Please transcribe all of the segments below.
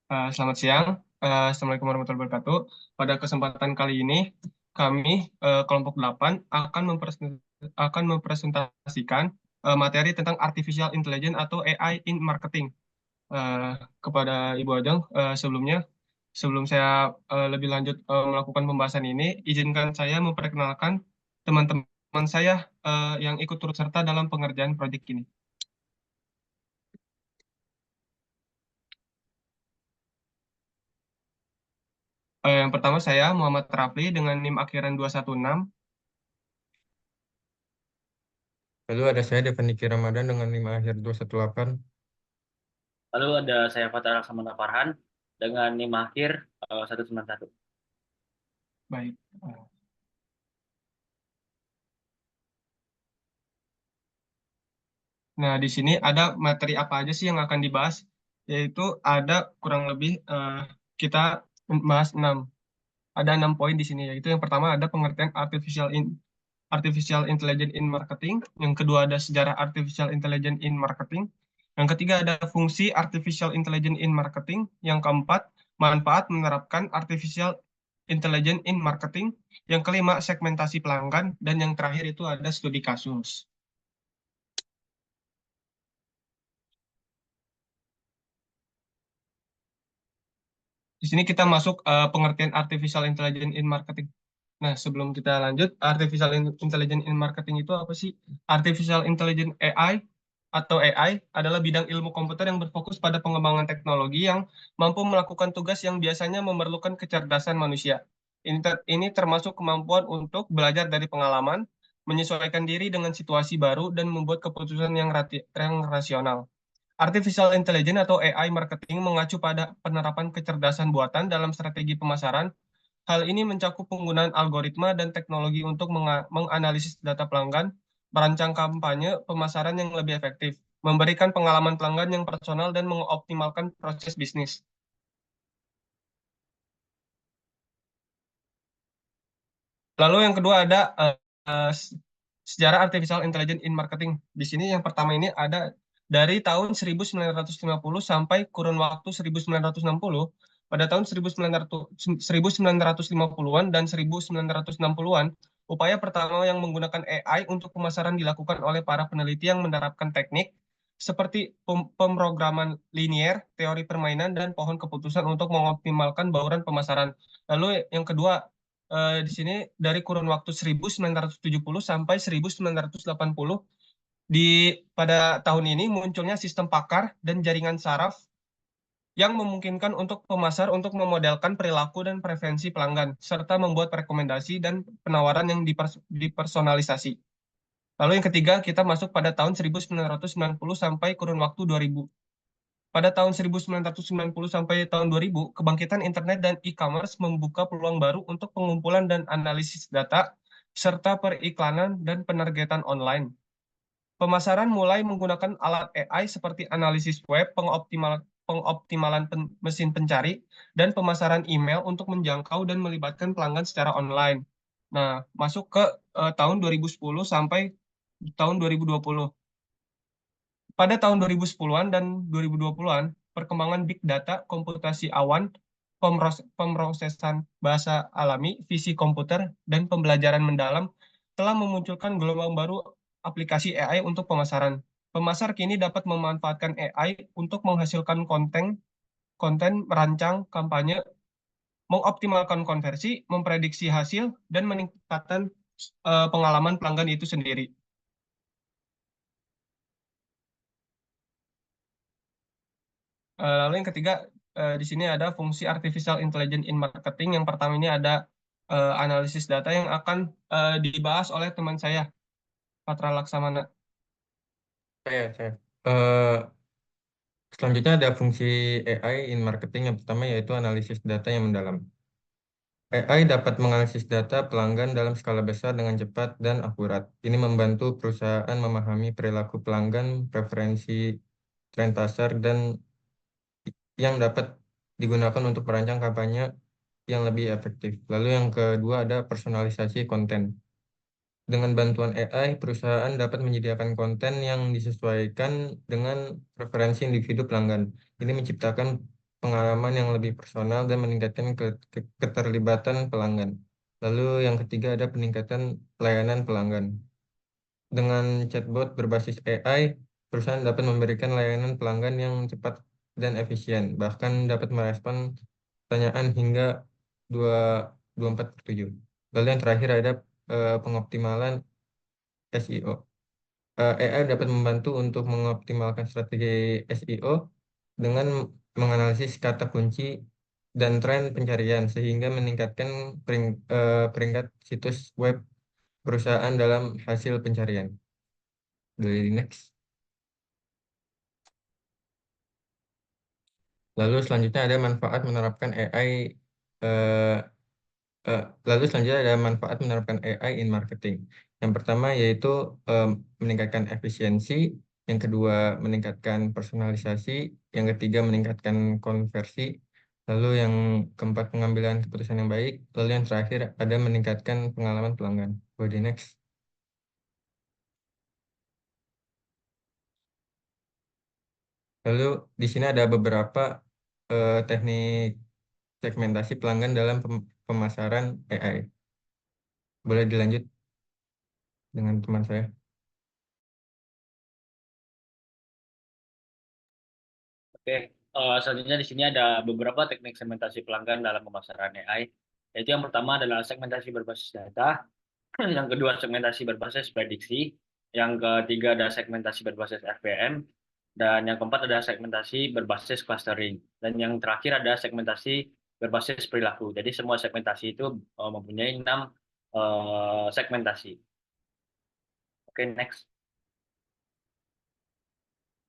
Selamat siang. Assalamualaikum warahmatullahi wabarakatuh. Pada kesempatan kali ini, kami kelompok 8 akan mempresentasikan materi tentang Artificial Intelligence atau AI in Marketing. Eh, Kepada Ibu Ajeng, sebelum saya lebih lanjut melakukan pembahasan ini, izinkan saya memperkenalkan teman-teman saya yang ikut turut serta dalam pengerjaan proyek ini. Yang pertama saya Muhammad Rafli dengan NIM akhiran 216. Lalu ada saya Devaniki Ramadan dengan 5 akhir 218. Lalu ada saya Fathar Laksamana Farhan dengan NIM akhir 191. Baik. Nah, di sini ada materi apa aja sih yang akan dibahas? Yaitu ada kurang lebih kita bahas 6. Ada 6 poin di sini, yaitu yang pertama ada pengertian artificial intelligence in marketing, yang kedua ada sejarah artificial intelligence in marketing, yang ketiga ada fungsi artificial intelligence in marketing, yang keempat manfaat menerapkan artificial intelligence in marketing, yang kelima segmentasi pelanggan, dan yang terakhir itu ada studi kasus. Di sini kita masuk pengertian artificial intelligence in marketing. Nah, sebelum kita lanjut, intelligence in marketing itu apa sih? Artificial intelligence AI atau AI adalah bidang ilmu komputer yang berfokus pada pengembangan teknologi yang mampu melakukan tugas yang biasanya memerlukan kecerdasan manusia. Ini termasuk kemampuan untuk belajar dari pengalaman, menyesuaikan diri dengan situasi baru, dan membuat keputusan yang rasional. Artificial Intelligence atau AI marketing mengacu pada penerapan kecerdasan buatan dalam strategi pemasaran. Hal ini mencakup penggunaan algoritma dan teknologi untuk menganalisis data pelanggan, merancang kampanye pemasaran yang lebih efektif, memberikan pengalaman pelanggan yang personal, dan mengoptimalkan proses bisnis. Lalu yang kedua ada eh, sejarah artificial intelligence in marketing. Di sini yang pertama ini ada dari tahun 1950 sampai kurun waktu 1960. Pada tahun 1950-an dan 1960-an, upaya pertama yang menggunakan AI untuk pemasaran dilakukan oleh para peneliti yang menerapkan teknik seperti pemrograman linier, teori permainan, dan pohon keputusan untuk mengoptimalkan bauran pemasaran. Lalu yang kedua, di sini dari kurun waktu 1970 sampai 1980, pada tahun ini munculnya sistem pakar dan jaringan saraf yang memungkinkan untuk pemasar untuk memodelkan perilaku dan preferensi pelanggan, serta membuat rekomendasi dan penawaran yang dipersonalisasi. Lalu yang ketiga, kita masuk pada tahun 1990 sampai kurun waktu 2000. Pada tahun 1990 sampai tahun 2000, kebangkitan internet dan e-commerce membuka peluang baru untuk pengumpulan dan analisis data, serta periklanan dan penargetan online. Pemasaran mulai menggunakan alat AI seperti analisis web, pengoptimalan mesin pencari, dan pemasaran email untuk menjangkau dan melibatkan pelanggan secara online. Nah, masuk ke tahun 2010 sampai tahun 2020. Pada tahun 2010-an dan 2020-an, perkembangan big data, komputasi awan, pemrosesan bahasa alami, visi komputer, dan pembelajaran mendalam telah memunculkan gelombang baru aplikasi AI untuk pemasaran. Pemasar kini dapat memanfaatkan AI untuk menghasilkan konten, merancang kampanye, mengoptimalkan konversi, memprediksi hasil, dan meningkatkan pengalaman pelanggan itu sendiri. Lalu yang ketiga, di sini ada fungsi artificial intelligence in marketing. Yang pertama ini ada analisis data yang akan dibahas oleh teman saya, Patra Laksamana. Saya. Eh, Selanjutnya ada fungsi AI in marketing yang pertama yaitu analisis data yang mendalam. AI dapat menganalisis data pelanggan dalam skala besar dengan cepat dan akurat. Ini membantu perusahaan memahami perilaku pelanggan, preferensi tren pasar, dan yang dapat digunakan untuk merancang kampanye yang lebih efektif. Lalu yang kedua ada personalisasi konten. Dengan bantuan AI, perusahaan dapat menyediakan konten yang disesuaikan dengan preferensi individu pelanggan. Ini menciptakan pengalaman yang lebih personal dan meningkatkan keterlibatan pelanggan. Lalu yang ketiga ada peningkatan layanan pelanggan. Dengan chatbot berbasis AI, perusahaan dapat memberikan layanan pelanggan yang cepat dan efisien, bahkan dapat merespon pertanyaan hingga 24/7. Lalu yang terakhir ada pengoptimalan SEO. AI dapat membantu untuk mengoptimalkan strategi SEO dengan menganalisis kata kunci dan tren pencarian sehingga meningkatkan peringkat situs web perusahaan dalam hasil pencarian. Dari next. Lalu selanjutnya ada manfaat menerapkan AI. eh, Lalu selanjutnya ada manfaat menerapkan AI in marketing. Yang pertama yaitu meningkatkan efisiensi, yang kedua meningkatkan personalisasi, yang ketiga meningkatkan konversi, lalu yang keempat pengambilan keputusan yang baik, lalu yang terakhir ada meningkatkan pengalaman pelanggan. Go di next. Lalu di sini ada beberapa teknik segmentasi pelanggan dalam pemasaran AI. Boleh dilanjut dengan teman saya. Oke, selanjutnya di sini ada beberapa teknik segmentasi pelanggan dalam pemasaran AI. Yaitu yang pertama adalah segmentasi berbasis data, yang kedua segmentasi berbasis prediksi, yang ketiga ada segmentasi berbasis FPM, dan yang keempat ada segmentasi berbasis clustering, dan yang terakhir ada segmentasi berbasis perilaku. Jadi semua segmentasi itu mempunyai 6 segmentasi. Oke, next.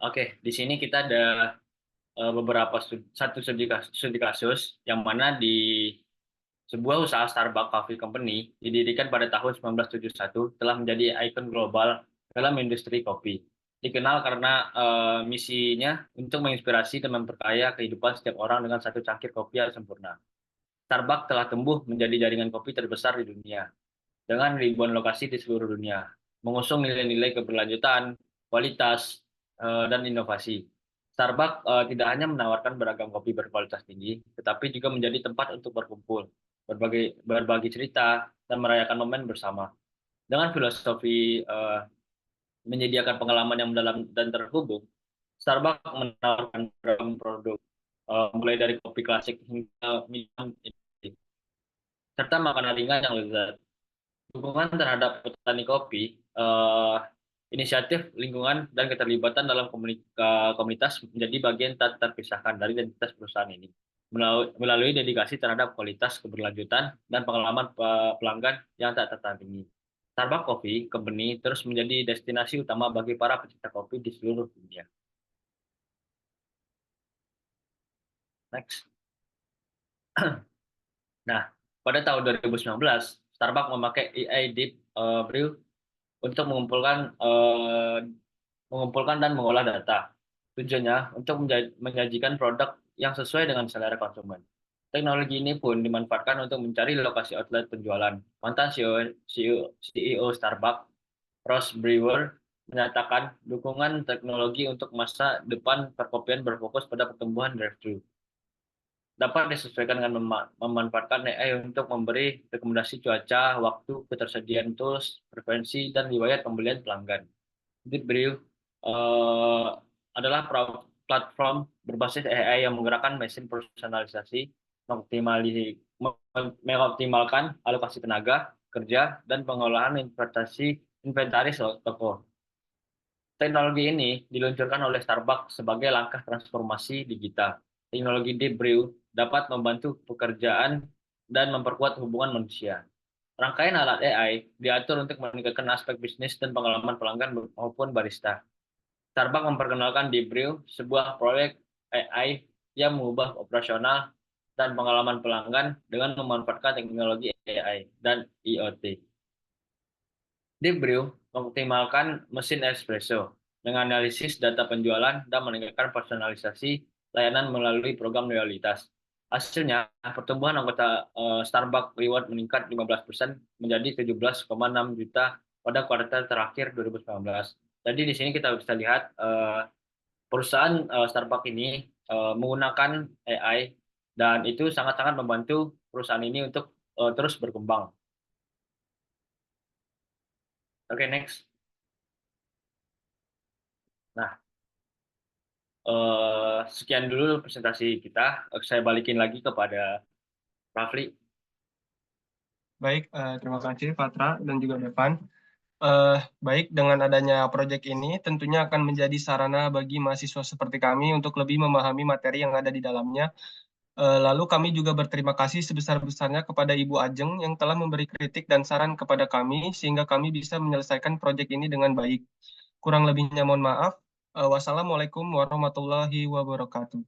Oke, di sini kita ada beberapa studi kasus yang mana di sebuah usaha Starbucks Coffee Company didirikan pada tahun 1971 telah menjadi ikon global dalam industri kopi. Dikenal karena misinya untuk menginspirasi dan memperkaya kehidupan setiap orang dengan satu cangkir kopi yang sempurna. Starbucks telah tumbuh menjadi jaringan kopi terbesar di dunia dengan ribuan lokasi di seluruh dunia, mengusung nilai-nilai keberlanjutan, kualitas, dan inovasi. Starbucks tidak hanya menawarkan beragam kopi berkualitas tinggi, tetapi juga menjadi tempat untuk berkumpul, berbagi cerita, dan merayakan momen bersama. Dengan filosofi menyediakan pengalaman yang mendalam dan terhubung, Starbucks menawarkan beragam produk, mulai dari kopi klasik hingga minuman serta makanan ringan yang lezat. Dukungan terhadap petani kopi, inisiatif lingkungan, dan keterlibatan dalam komunitas menjadi bagian tak terpisahkan dari identitas perusahaan ini. Melalui dedikasi terhadap kualitas keberlanjutan dan pengalaman pelanggan yang tak tertandingi. Starbucks Coffee Company terus menjadi destinasi utama bagi para pecinta kopi di seluruh dunia. Next. Nah, pada tahun 2019, Starbucks memakai AI Deep Brew untuk mengumpulkan dan mengolah data. Tujuannya untuk menyajikan produk yang sesuai dengan selera konsumen. Teknologi ini pun dimanfaatkan untuk mencari lokasi outlet penjualan. Mantan CEO Starbucks, Ross Brewer, menyatakan dukungan teknologi untuk masa depan perkopian berfokus pada pertumbuhan drive-thru. Dapat disesuaikan dengan memanfaatkan AI untuk memberi rekomendasi cuaca, waktu, ketersediaan tools, frekuensi, dan riwayat pembelian pelanggan. Deepbrew adalah platform berbasis AI yang menggerakkan mesin personalisasi, mengoptimalkan alokasi tenaga kerja dan pengolahan inventaris toko. Teknologi ini diluncurkan oleh Starbucks sebagai langkah transformasi digital. Teknologi Deepbrew dapat membantu pekerjaan dan memperkuat hubungan manusia. Rangkaian alat AI diatur untuk meningkatkan aspek bisnis dan pengalaman pelanggan maupun barista. Starbucks memperkenalkan Deepbrew, sebuah proyek AI yang mengubah operasional dan pengalaman pelanggan dengan memanfaatkan teknologi AI dan IoT. Deepbrew mengoptimalkan mesin espresso dengan analisis data penjualan dan meningkatkan personalisasi layanan melalui program loyalitas. Hasilnya, pertumbuhan anggota Starbucks Reward meningkat 15% menjadi 17,6 juta pada kuartal terakhir 2019. Jadi di sini kita bisa lihat perusahaan Starbucks ini menggunakan AI, dan itu sangat-sangat membantu perusahaan ini untuk terus berkembang. Oke, next. Nah, sekian dulu presentasi kita. Saya balikin lagi kepada Rafli. Baik, terima kasih Patra dan juga Devan. Baik, dengan adanya proyek ini tentunya akan menjadi sarana bagi mahasiswa seperti kami untuk lebih memahami materi yang ada di dalamnya. Lalu kami juga berterima kasih sebesar-besarnya kepada Ibu Ajeng yang telah memberi kritik dan saran kepada kami sehingga kami bisa menyelesaikan proyek ini dengan baik. Kurang lebihnya mohon maaf. Wassalamualaikum warahmatullahi wabarakatuh.